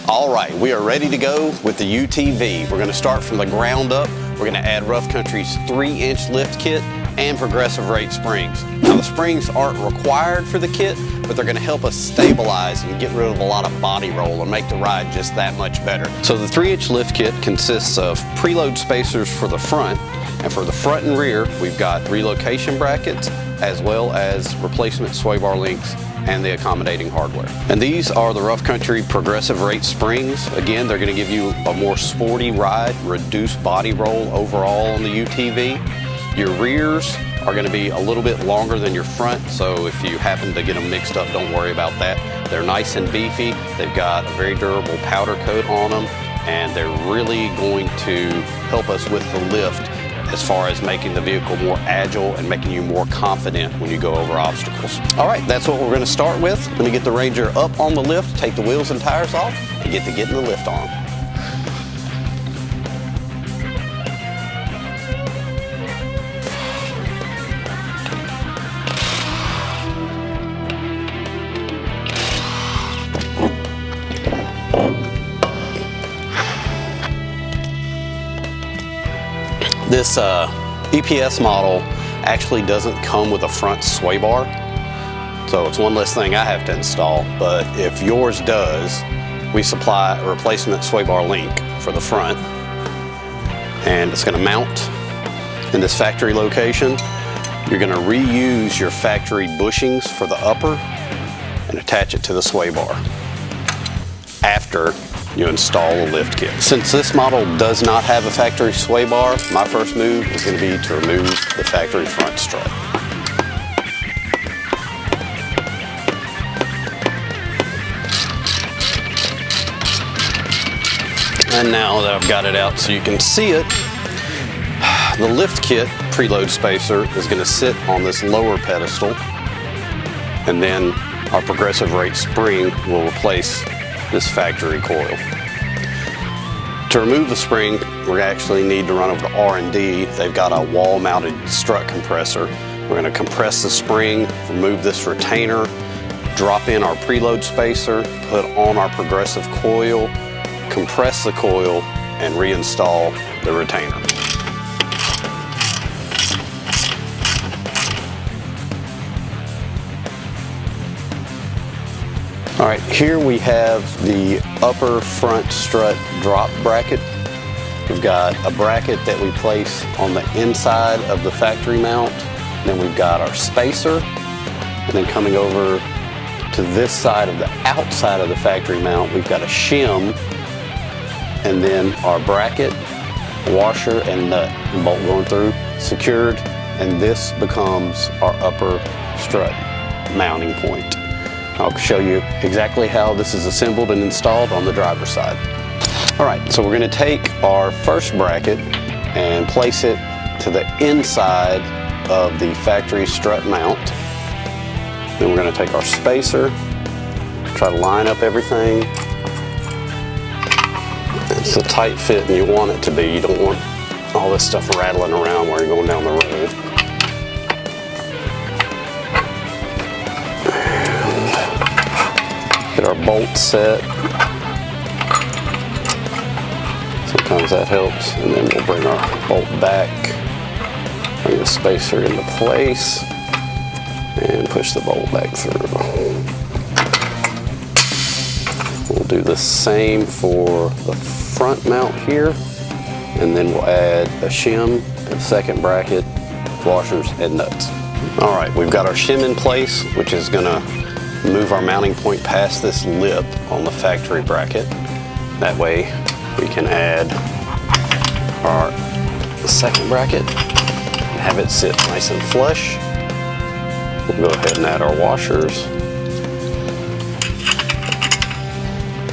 All right, we are ready to go with the UTV. We're going to start from the ground up. We're going to add Rough Country's 3-inch lift kit and progressive rate springs. Now the springs aren't required for the kit, but they're going to help us stabilize and get rid of a lot of body roll and make the ride just that much better. So the 3-inch lift kit consists of preload spacers for the front, and for the front and rear we've got relocation brackets as well as replacement sway bar links and the accommodating hardware. And these are the Rough Country progressive rate springs. Again, they're going to give you a more sporty ride, reduced body roll overall on the UTV. Your rears are going to be a little bit longer than your front, so if you happen to get them mixed up, don't worry about that. They're nice and beefy. They've got a very durable powder coat on them, and they're really going to help us with the lift as far as making the vehicle more agile and making you more confident when you go over obstacles. All right, that's what we're going to start with. Let me get the Ranger up on the lift, take the wheels and tires off, and get to getting the lift on. This EPS model actually doesn't come with a front sway bar, so it's one less thing I have to install, but if yours does, we supply a replacement sway bar link for the front, and it's going to mount in this factory location. You're going to reuse your factory bushings for the upper and attach it to the sway bar after you install the lift kit. Since this model does not have a factory sway bar, my first move is going to be to remove the factory front strut. And now that I've got it out so you can see it, the lift kit preload spacer is going to sit on this lower pedestal, and then our progressive rate spring will replace this factory coil. To remove the spring, we actually need to run over to R&D. They've got a wall-mounted strut compressor. We're going to compress the spring, remove this retainer, drop in our preload spacer, put on our progressive coil, compress the coil, and reinstall the retainer. All right, here we have the upper front strut drop bracket. We've got a bracket that we place on the inside of the factory mount. Then we've got our spacer. And then coming over to this side of the outside of the factory mount, we've got a shim. And then our bracket, washer, and nut, bolt going through, secured. And this becomes our upper strut mounting point. I'll show you exactly how this is assembled and installed on the driver's side. All right, so we're going to take our first bracket and place it to the inside of the factory strut mount. Then we're going to take our spacer, try to line up everything. It's a tight fit and you want it to be. You don't want all this stuff rattling around while you're going down the road. Get our bolt set. Sometimes that helps. And then we'll bring our bolt back, bring the spacer into place, and push the bolt back through. We'll do the same for the front mount here, and then we'll add a shim, a second bracket, washers, and nuts. All right, we've got our shim in place, which is gonna move our mounting point past this lip on the factory bracket. That way we can add our second bracket and have it sit nice and flush. We'll go ahead and add our washers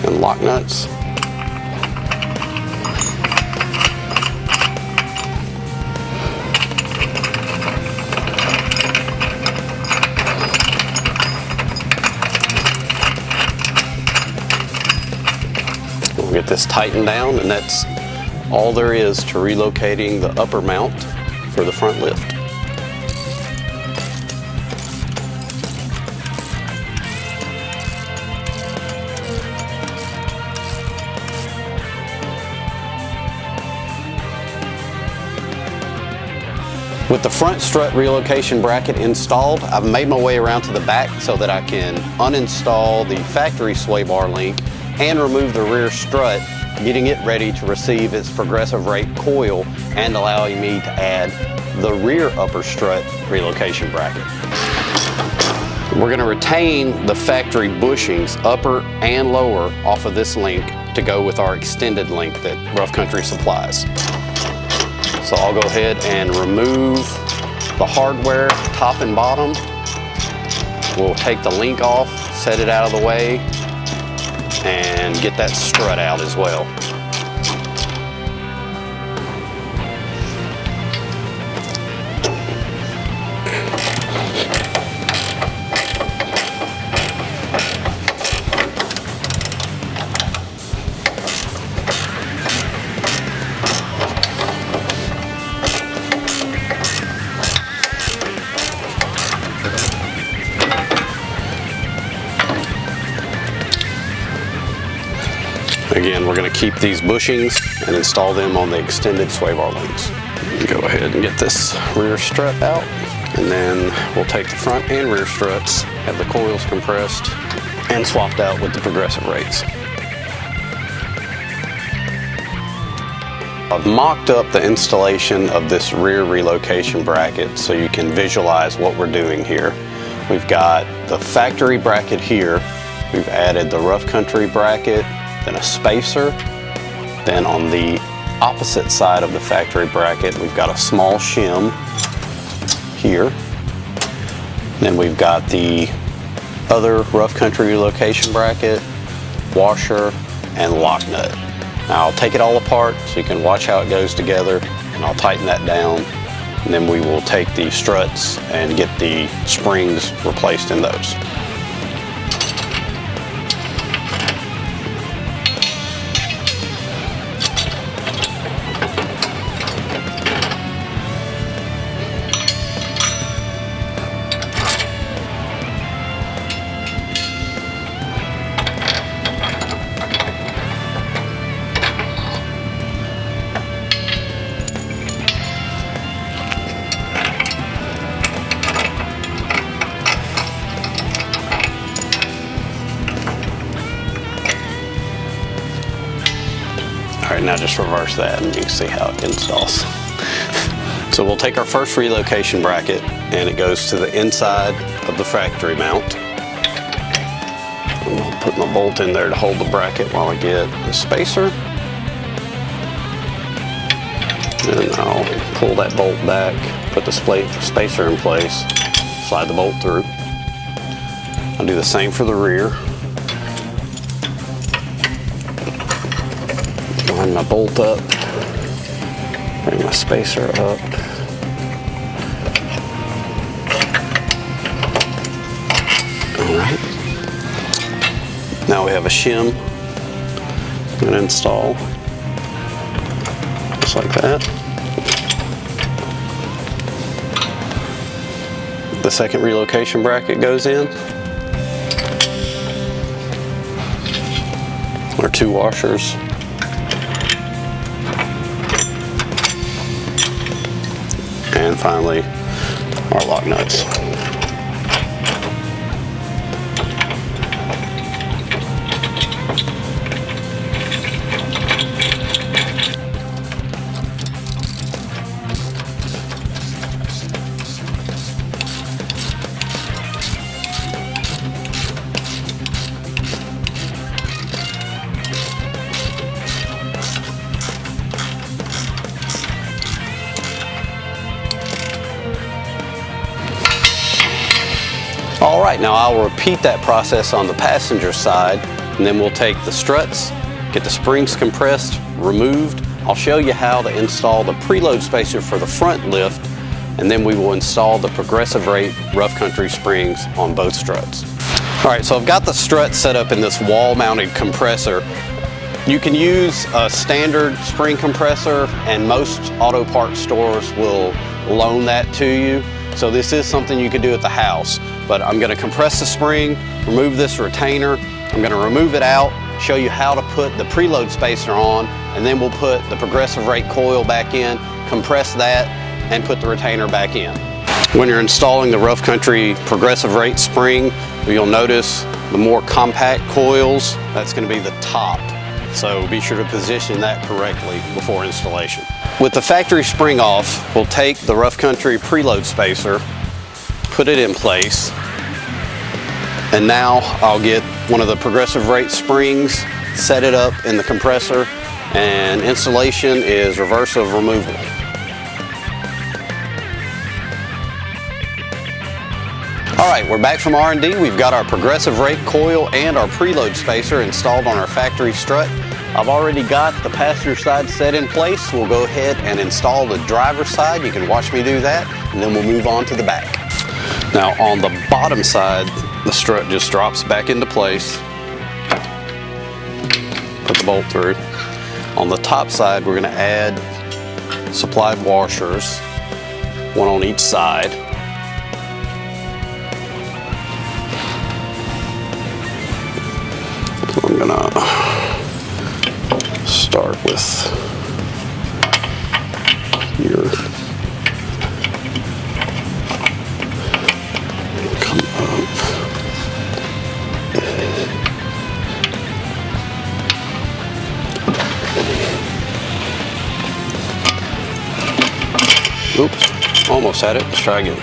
and lock nuts. Get this tightened down, and that's all there is to relocating the upper mount for the front lift. With the front strut relocation bracket installed, I've made my way around to the back so that I can uninstall the factory sway bar link and remove the rear strut, getting it ready to receive its progressive rate coil and allowing me to add the rear upper strut relocation bracket. We're going to retain the factory bushings, upper and lower, off of this link to go with our extended link that Rough Country supplies. So I'll go ahead and remove the hardware top and bottom. We'll take the link off, set it out of the way, and get that strut out as well. Again, we're going to keep these bushings and install them on the extended sway bar links. Go ahead and get this rear strut out, and then we'll take the front and rear struts, have the coils compressed and swapped out with the progressive rates. I've mocked up the installation of this rear relocation bracket so you can visualize what we're doing here. We've got the factory bracket here, we've added the Rough Country bracket, then a spacer. Then on the opposite side of the factory bracket, we've got a small shim here. Then we've got the other Rough Country relocation bracket, washer, and lock nut. Now I'll take it all apart so you can watch how it goes together, and I'll tighten that down. And then we will take the struts and get the springs replaced in those. All right, now just reverse that and you can see how it installs. So we'll take our first relocation bracket and it goes to the inside of the factory mount. I'll put my bolt in there to hold the bracket while I get the spacer. And I'll pull that bolt back, put the spacer in place, slide the bolt through. I'll do the same for the rear. Line my bolt up, bring my spacer up. All right. Now we have a shim I'm going to install, just like that. The second relocation bracket goes in. Our two washers. And finally, our lock nuts. All right, now I'll repeat that process on the passenger side, and then we'll take the struts, get the springs compressed, removed. I'll show you how to install the preload spacer for the front lift, and then we will install the progressive rate Rough Country springs on both struts. All right, so I've got the strut set up in this wall-mounted compressor. You can use a standard spring compressor, and most auto parts stores will loan that to you. So this is something you could do at the house. But I'm going to compress the spring, remove this retainer. I'm going to remove it out, show you how to put the preload spacer on, and then we'll put the progressive rate coil back in, compress that, and put the retainer back in. When you're installing the Rough Country progressive rate spring, you'll notice the more compact coils, that's going to be the top. So be sure to position that correctly before installation. With the factory spring off, we'll take the Rough Country preload spacer, put it in place, and now I'll get one of the progressive rate springs, set it up in the compressor, and installation is reverse of removal. All right, we're back from R&D. We've got our progressive rate coil and our preload spacer installed on our factory strut. I've already got the passenger side set in place. We'll go ahead and install the driver's side. You can watch me do that, and then we'll move on to the back. Now on the bottom side, the strut just drops back into place. Put the bolt through. On the top side, we're gonna add supplied washers, one on each side. I'm gonna start with your come up. Oops, almost had it. Let's try again.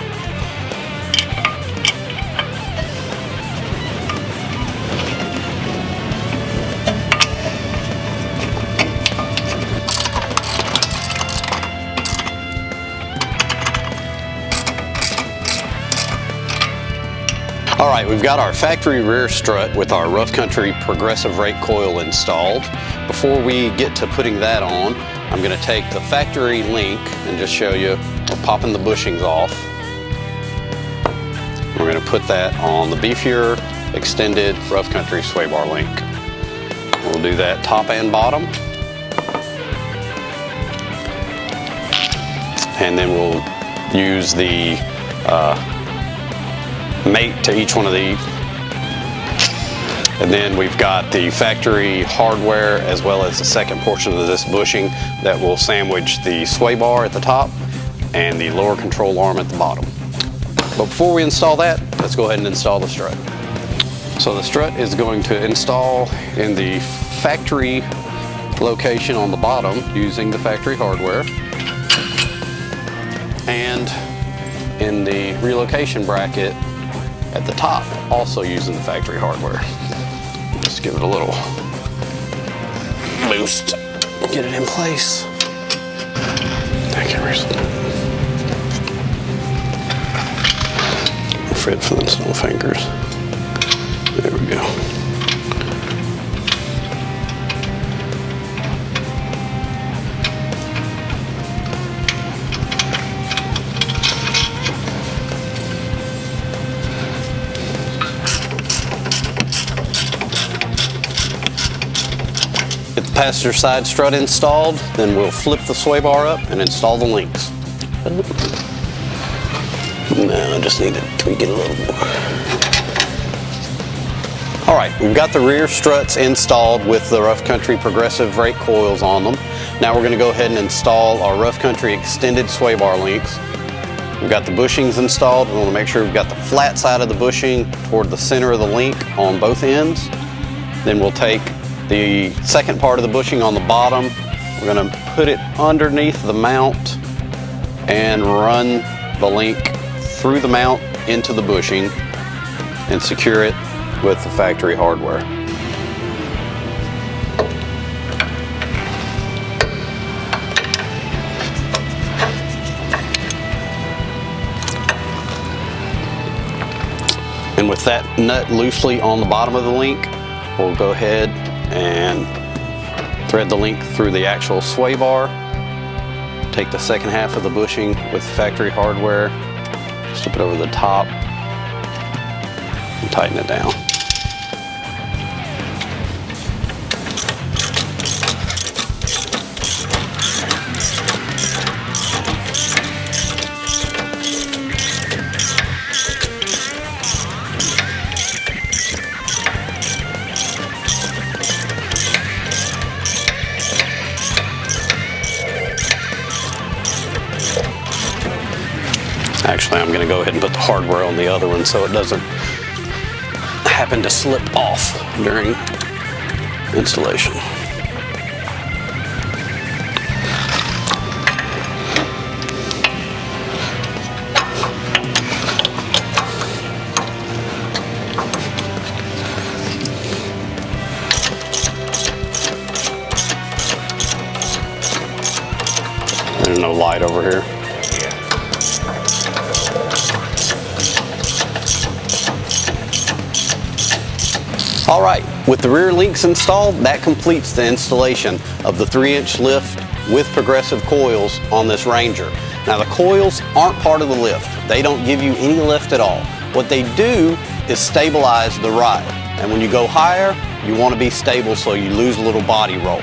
All right, we've got our factory rear strut with our Rough Country progressive rate coil installed. Before we get to putting that on, I'm gonna take the factory link and just show you, we're popping the bushings off. We're gonna put that on the beefier extended Rough Country sway bar link. We'll do that top and bottom. And then we'll use the mate to each one of these. And then we've got the factory hardware as well as the second portion of this bushing that will sandwich the sway bar at the top and the lower control arm at the bottom. But before we install that, let's go ahead and install the strut. So the strut is going to install in the factory location on the bottom using the factory hardware, and in the relocation bracket at the top, also using the factory hardware. Just give it a little boost, get it in place. Thank you, Reese. Fred Flintstone fingers. There we go. Get the passenger side strut installed, then we'll flip the sway bar up and install the links. No, I just need to tweak it a little more. All right, we've got the rear struts installed with the Rough Country progressive rate coils on them. Now we're gonna go ahead and install our Rough Country extended sway bar links. We've got the bushings installed. We wanna make sure we've got the flat side of the bushing toward the center of the link on both ends. Then we'll take the second part of the bushing on the bottom. We're gonna put it underneath the mount and run the link through the mount into the bushing and secure it with the factory hardware. And with that nut loosely on the bottom of the link, we'll go ahead and thread the link through the actual sway bar. Take the second half of the bushing with factory hardware, slip it over the top, and tighten it down. Actually, I'm gonna go ahead and put the hardware on the other one so it doesn't happen to slip off during installation. There's no light over here. All right, with the rear links installed, that completes the installation of the 3-inch lift with progressive coils on this Ranger. Now the coils aren't part of the lift. They don't give you any lift at all. What they do is stabilize the ride. And when you go higher, you want to be stable so you lose a little body roll.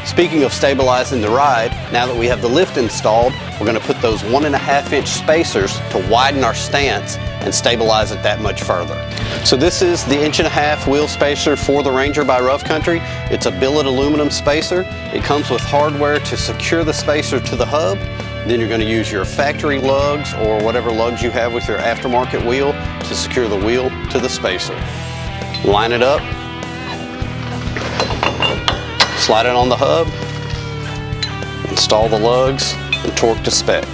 Speaking of stabilizing the ride, now that we have the lift installed, we're going to put those 1.5-inch spacers to widen our stance and stabilize it that much further. So this is the 1.5-inch wheel spacer for the Ranger by Rough Country. It's a billet aluminum spacer. It comes with hardware to secure the spacer to the hub. Then you're going to use your factory lugs or whatever lugs you have with your aftermarket wheel to secure the wheel to the spacer. Line it up. Slide it on the hub, install the lugs, and torque to spec.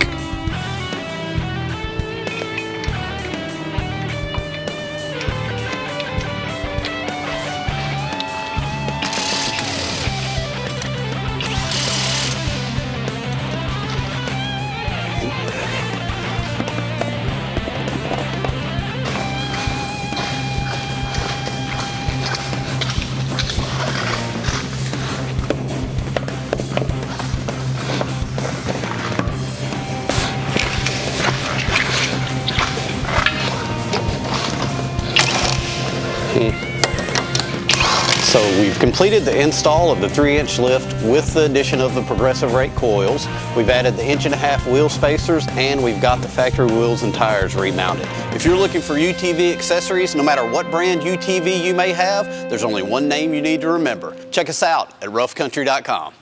So we've completed the install of the 3-inch lift with the addition of the progressive rate coils. We've added the 1.5-inch wheel spacers and we've got the factory wheels and tires remounted. If you're looking for UTV accessories, no matter what brand UTV you may have, there's only one name you need to remember. Check us out at roughcountry.com.